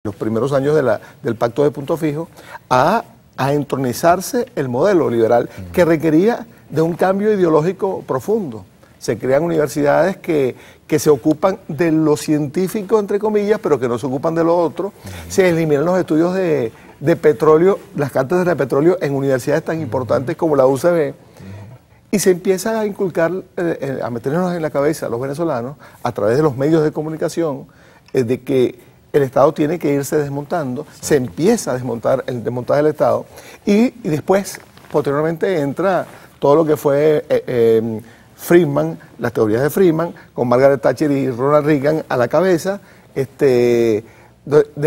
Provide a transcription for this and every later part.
los primeros años del Pacto de Punto Fijo, a entronizarse el modelo liberal que requería de un cambio ideológico profundo. Se crean universidades que se ocupan de lo científico, entre comillas, pero que no se ocupan de lo otro. Se eliminan los estudios de petróleo, las cátedras de petróleo en universidades tan importantes como la UCB. Y se empieza a inculcar, a meternos en la cabeza a los venezolanos, a través de los medios de comunicación, de que el Estado tiene que irse desmontando. Se empieza a desmontar el desmontaje del Estado. Y después, posteriormente, entra todo lo que fue Friedman, las teorías de Friedman, con Margaret Thatcher y Ronald Reagan a la cabeza. There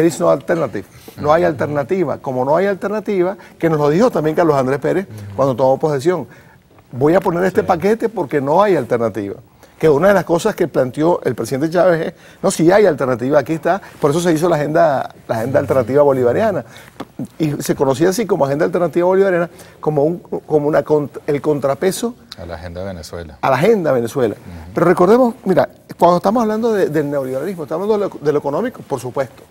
is no alternative. No hay alternativa. Como no hay alternativa, que nos lo dijo también Carlos Andrés Pérez cuando tomó posesión. Voy a poner este paquete porque no hay alternativa. Que una de las cosas que planteó el presidente Chávez es, no, si hay alternativa, aquí está, por eso se hizo la agenda alternativa bolivariana. Y se conocía así como agenda alternativa bolivariana, como el contrapeso a la agenda de Venezuela. A la agenda de Venezuela. Pero recordemos, mira, cuando estamos hablando del neoliberalismo, estamos hablando de lo económico, por supuesto.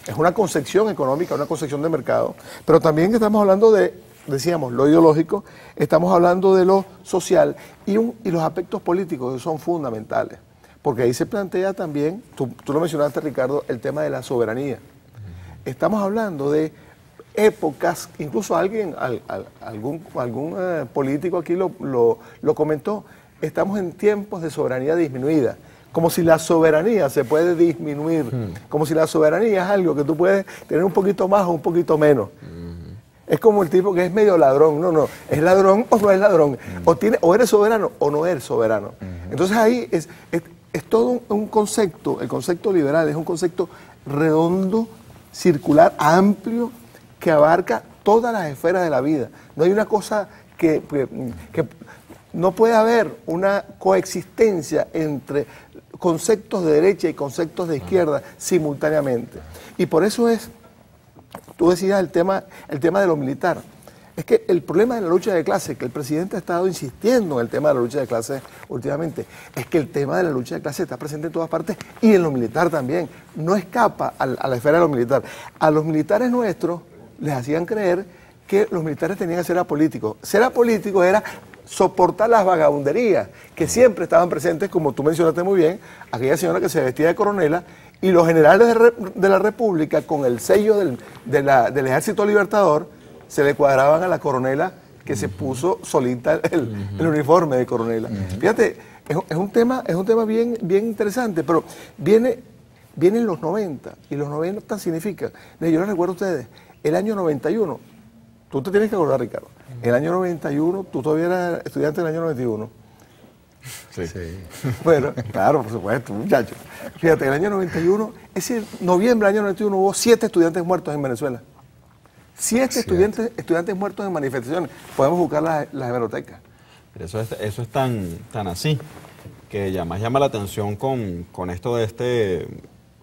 Es una concepción económica, una concepción de mercado, pero también estamos hablando de, decíamos, lo ideológico, estamos hablando de lo social y los aspectos políticos que son fundamentales. Porque ahí se plantea también, tú lo mencionaste, Ricardo, el tema de la soberanía. Estamos hablando de épocas, incluso algún político aquí lo comentó, estamos en tiempos de soberanía disminuida. Como si la soberanía se puede disminuir, como si la soberanía es algo que tú puedes tener un poquito más o un poquito menos. Es como el tipo que es medio ladrón. No, ¿es ladrón o no es ladrón? O eres soberano o no eres soberano. Entonces ahí es todo un concepto, el concepto liberal es un concepto redondo, circular, amplio, que abarca todas las esferas de la vida. No hay una cosa que no puede haber una coexistencia entre conceptos de derecha y conceptos de izquierda simultáneamente. Y por eso tú decías el tema de lo militar. Es que el problema de la lucha de clases, que el presidente ha estado insistiendo en el tema de la lucha de clases últimamente, es que el tema de la lucha de clases está presente en todas partes y en lo militar también. No escapa a la esfera de lo militar. A los militares nuestros les hacían creer que los militares tenían que ser apolíticos. Ser apolíticos era soportar las vagabunderías que siempre estaban presentes, como tú mencionaste muy bien, aquella señora que se vestía de coronela y los generales de la República con el sello del Ejército Libertador se le cuadraban a la coronela que se puso solita el uniforme de coronela. Fíjate, es un tema bien interesante, pero vienen los 90 y los 90 significa, yo les recuerdo a ustedes, el año 91, tú te tienes que acordar, Ricardo, el año 91, tú todavía eras estudiante del año 91. Sí. Bueno, claro, por supuesto, muchachos. Fíjate, el año 91, es decir, noviembre del año 91 hubo 7 estudiantes muertos en Venezuela. 7 estudiantes muertos en manifestaciones. Podemos buscar las hemerotecas. Eso es tan así que ya más llama la atención con esto de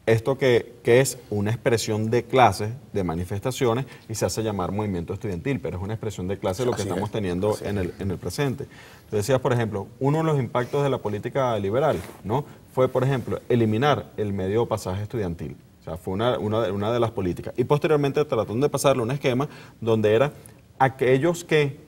esto que es una expresión de clases, de manifestaciones, y se hace llamar movimiento estudiantil, pero es una expresión de clase lo que estamos teniendo en el presente. Tú decías, por ejemplo, uno de los impactos de la política liberal, ¿no? Fue, por ejemplo, eliminar el medio pasaje estudiantil. O sea, fue una de las políticas. Y posteriormente tratando de pasarle un esquema donde era aquellos que,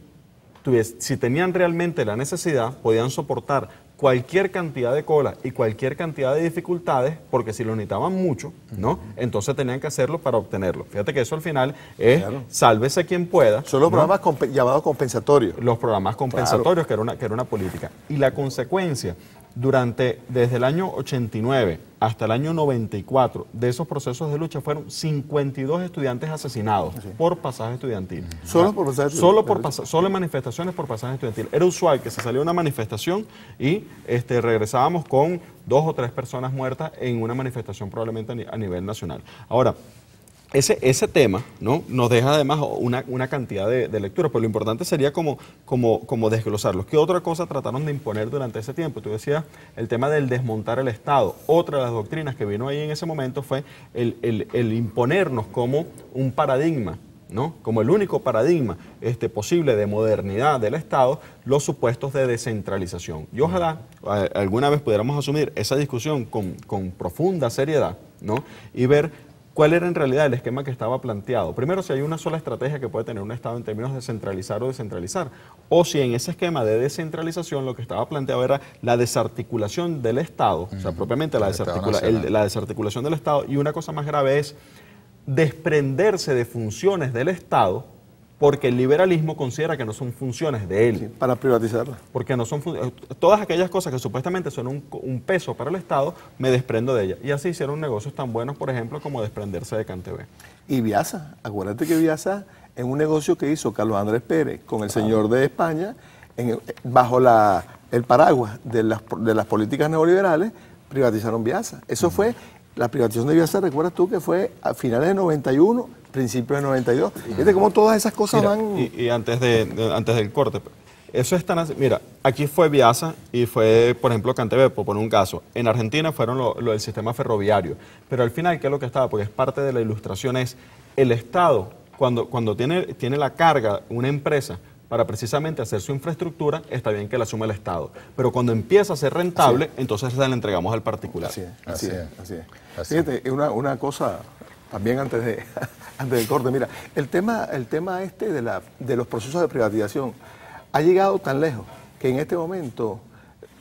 si tenían realmente la necesidad, podían soportar cualquier cantidad de cola y cualquier cantidad de dificultades, porque si lo necesitaban mucho, ¿no? Entonces tenían que hacerlo para obtenerlo. Fíjate que eso al final es sálvese quien pueda. Son los programas llamados compensatorios. Los programas compensatorios, que era una política. Y la consecuencia, desde el año 89 hasta el año 94, de esos procesos de lucha fueron 52 estudiantes asesinados por pasaje estudiantil. ¿Solo por pasaje estudiantil? Solo en manifestaciones por pasaje estudiantil. Era usual que se saliera una manifestación y regresábamos con 2 o 3 personas muertas en una manifestación probablemente a nivel nacional. Ahora, ese tema, ¿no?, nos deja además una cantidad de lecturas, pero lo importante sería como desglosarlos. ¿Qué otra cosa trataron de imponer durante ese tiempo? Tú decías el tema del desmontar el Estado. Otra de las doctrinas que vino ahí en ese momento fue el imponernos como un paradigma, ¿no?, como el único paradigma posible de modernidad del Estado, los supuestos de descentralización. Y ojalá alguna vez pudiéramos asumir esa discusión con profunda seriedad, ¿no?, y ver ¿cuál era en realidad el esquema que estaba planteado? Primero, si hay una sola estrategia que puede tener un Estado en términos de centralizar o descentralizar, o si en ese esquema de descentralización lo que estaba planteado era la desarticulación del Estado, o sea, propiamente la desarticulación del Estado, y una cosa más grave es desprenderse de funciones del Estado, porque el liberalismo considera que no son funciones de él. Sí, para privatizarla. Porque no son todas aquellas cosas que supuestamente son un peso para el Estado, me desprendo de ellas. Y así hicieron negocios tan buenos, por ejemplo, como desprenderse de CanTV. Y Viasa, acuérdate que Viasa es un negocio que hizo Carlos Andrés Pérez con el señor de España, bajo el paraguas de las políticas neoliberales, privatizaron Viasa. Eso fue, la privatización de Viasa, recuerdas tú que fue a finales de 91, principios de 92. Fíjate cómo todas esas cosas van... Y antes del corte, eso es tan así. Mira, aquí fue Viasa y fue, por ejemplo, CanTV, por poner un caso. En Argentina fueron lo del sistema ferroviario. Pero al final, ¿qué es lo que estaba? Porque es parte de la ilustración, es el Estado, cuando tiene la carga una empresa para precisamente hacer su infraestructura, está bien que la asume el Estado. Pero cuando empieza a ser rentable, entonces se la entregamos al particular. Así es. Fíjate, una cosa, también antes del corte, mira, el tema este de los procesos de privatización ha llegado tan lejos que en este momento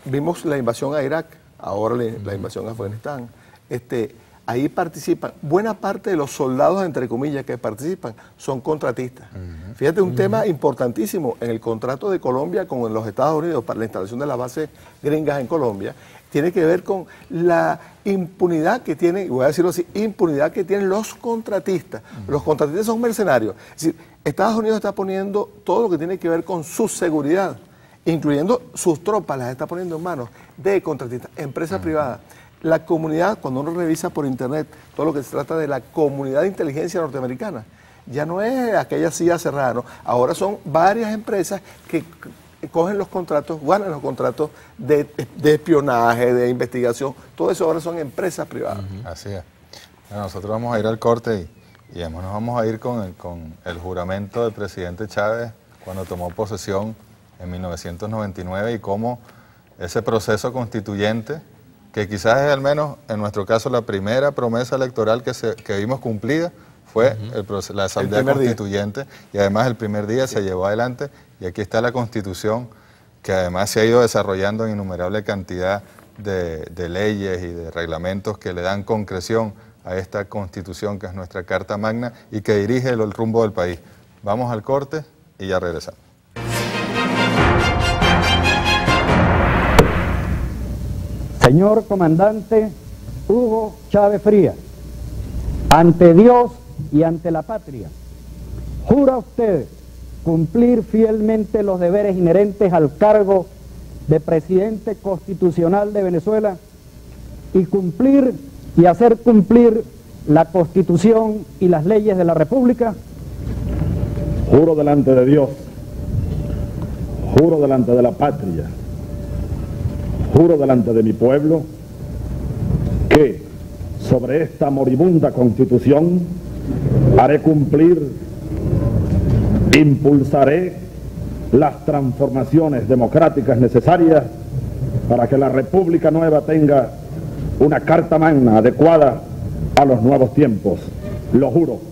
vimos la invasión a Irak, ahora la invasión a Afganistán, ahí participan, buena parte de los soldados, entre comillas, que participan, son contratistas. Fíjate, un tema importantísimo en el contrato de Colombia con los Estados Unidos para la instalación de las bases gringas en Colombia, tiene que ver con la impunidad que tienen, y voy a decirlo así, impunidad que tienen los contratistas. Los contratistas son mercenarios. Es decir, Estados Unidos está poniendo todo lo que tiene que ver con su seguridad, incluyendo sus tropas, las está poniendo en manos de contratistas, empresas privadas. La comunidad, cuando uno revisa por internet todo lo que se trata de la comunidad de inteligencia norteamericana, ya no es aquella silla cerrada, ¿no? Ahora son varias empresas que cogen los contratos, ganan los contratos de espionaje, de investigación, todo eso ahora son empresas privadas. Así es. Bueno, nosotros vamos a ir al corte y además nos vamos a ir con el juramento del presidente Chávez cuando tomó posesión en 1999 y cómo ese proceso constituyente, que quizás es al menos en nuestro caso la primera promesa electoral que vimos cumplida, fue la Asamblea Constituyente y además el primer día se llevó adelante y aquí está la Constitución que además se ha ido desarrollando en innumerable cantidad de leyes y de reglamentos que le dan concreción a esta Constitución que es nuestra Carta Magna y que dirige el rumbo del país. Vamos al corte y ya regresamos. Señor comandante Hugo Chávez Frías, ante Dios y ante la patria, ¿jura usted cumplir fielmente los deberes inherentes al cargo de presidente constitucional de Venezuela y cumplir y hacer cumplir la Constitución y las leyes de la República? Juro delante de Dios, juro delante de la patria, juro delante de mi pueblo que sobre esta moribunda Constitución haré cumplir, impulsaré las transformaciones democráticas necesarias para que la República Nueva tenga una Carta Magna adecuada a los nuevos tiempos. Lo juro.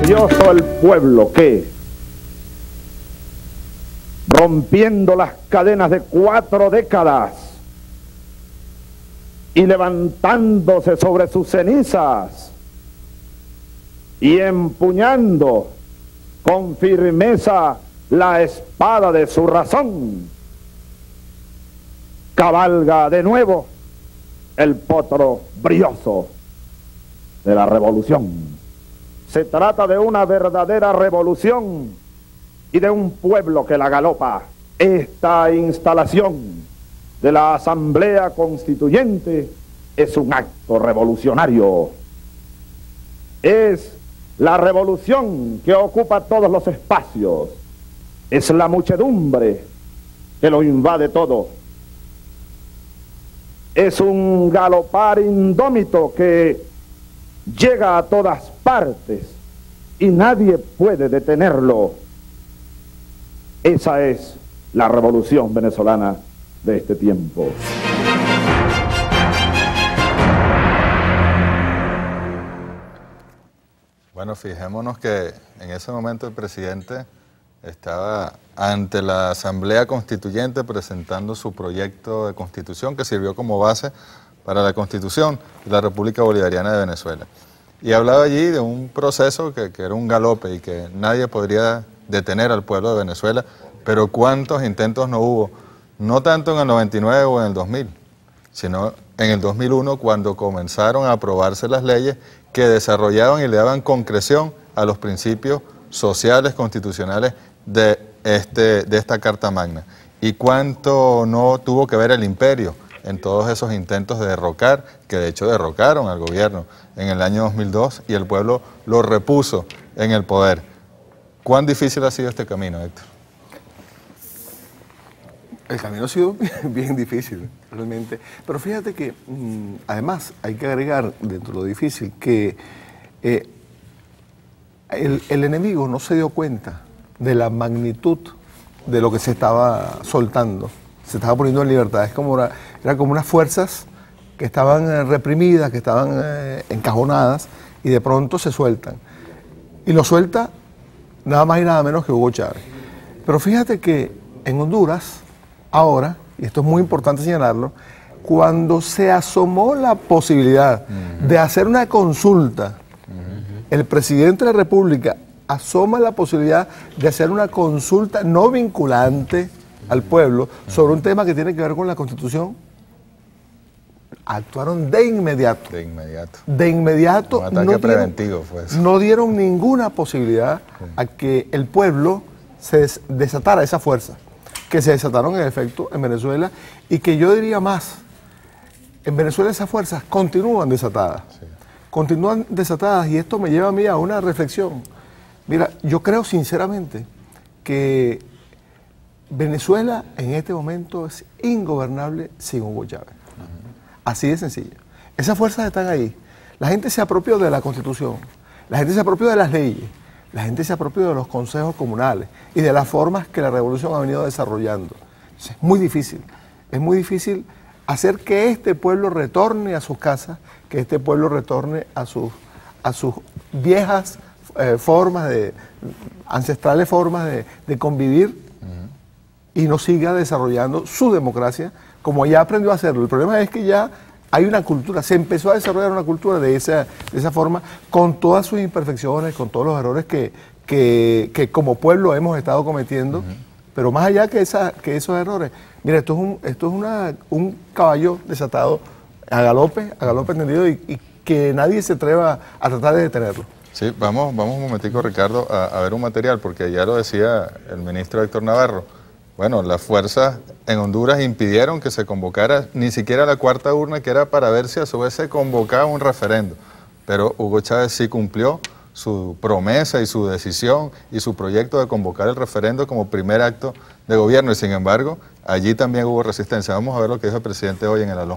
Dichoso el pueblo que, rompiendo las cadenas de 4 décadas y levantándose sobre sus cenizas y empuñando con firmeza la espada de su razón, cabalga de nuevo el potro brioso de la revolución. Se trata de una verdadera revolución y de un pueblo que la galopa. Esta instalación de la Asamblea Constituyente es un acto revolucionario. Es la revolución que ocupa todos los espacios. Es la muchedumbre que lo invade todo. Es un galopar indómito que llega a todas partes y nadie puede detenerlo. Esa es la revolución venezolana de este tiempo. Bueno, fijémonos que en ese momento el presidente estaba ante la Asamblea Constituyente presentando su proyecto de constitución que sirvió como base para la constitución de la República Bolivariana de Venezuela. Y hablaba allí de un proceso que era un galope y que nadie podría detener al pueblo de Venezuela, pero cuántos intentos no hubo, no tanto en el 99 o en el 2000, sino en el 2001 cuando comenzaron a aprobarse las leyes que desarrollaban y le daban concreción a los principios sociales constitucionales de esta Carta Magna. Y cuánto no tuvo que ver el imperio en todos esos intentos de derrocar, que de hecho derrocaron al gobierno en el año 2002 y el pueblo lo repuso en el poder. ¿Cuán difícil ha sido este camino, Héctor? El camino ha sido bien difícil, realmente. Pero fíjate que, además, hay que agregar dentro de lo difícil que el enemigo no se dio cuenta de la magnitud de lo que se estaba soltando, se estaba poniendo en libertad. Eran como unas fuerzas que estaban reprimidas, que estaban encajonadas, y de pronto se sueltan. Y lo suelta nada más y nada menos que Hugo Chávez. Pero fíjate que en Honduras, ahora, y esto es muy importante señalarlo, cuando se asomó la posibilidad de hacer una consulta, el presidente de la República asoma la posibilidad de hacer una consulta no vinculante al pueblo sobre un tema que tiene que ver con la Constitución, actuaron de inmediato. De inmediato. De inmediato. Un ataque preventivo fue eso. No dieron ninguna posibilidad a que el pueblo se desatara esa fuerza, que se desataron en efecto en Venezuela, y que yo diría más, en Venezuela esas fuerzas continúan desatadas. Sí. Continúan desatadas, y esto me lleva a mí a una reflexión. Mira, yo creo sinceramente que Venezuela en este momento es ingobernable sin Hugo Chávez. Así de sencillo. Esas fuerzas están ahí. La gente se apropió de la Constitución, la gente se apropió de las leyes, la gente se apropió de los consejos comunales y de las formas que la revolución ha venido desarrollando. Es muy difícil hacer que este pueblo retorne a sus casas, que este pueblo retorne a sus viejas ancestrales formas de convivir y no siga desarrollando su democracia como ya aprendió a hacerlo. El problema es que ya hay una cultura, se empezó a desarrollar una cultura de esa forma, con todas sus imperfecciones, con todos los errores que como pueblo hemos estado cometiendo, pero más allá que esos errores. Mira, esto es un caballo desatado a galope entendido, y que nadie se atreva a tratar de detenerlo. Sí, vamos un momentico, Ricardo, a ver un material, porque ya lo decía el ministro Héctor Navarro. Bueno, las fuerzas en Honduras impidieron que se convocara ni siquiera la cuarta urna, que era para ver si a su vez se convocaba un referendo. Pero Hugo Chávez sí cumplió su promesa y su decisión y su proyecto de convocar el referendo como primer acto de gobierno, y sin embargo, allí también hubo resistencia. Vamos a ver lo que dijo el presidente hoy en el Aló.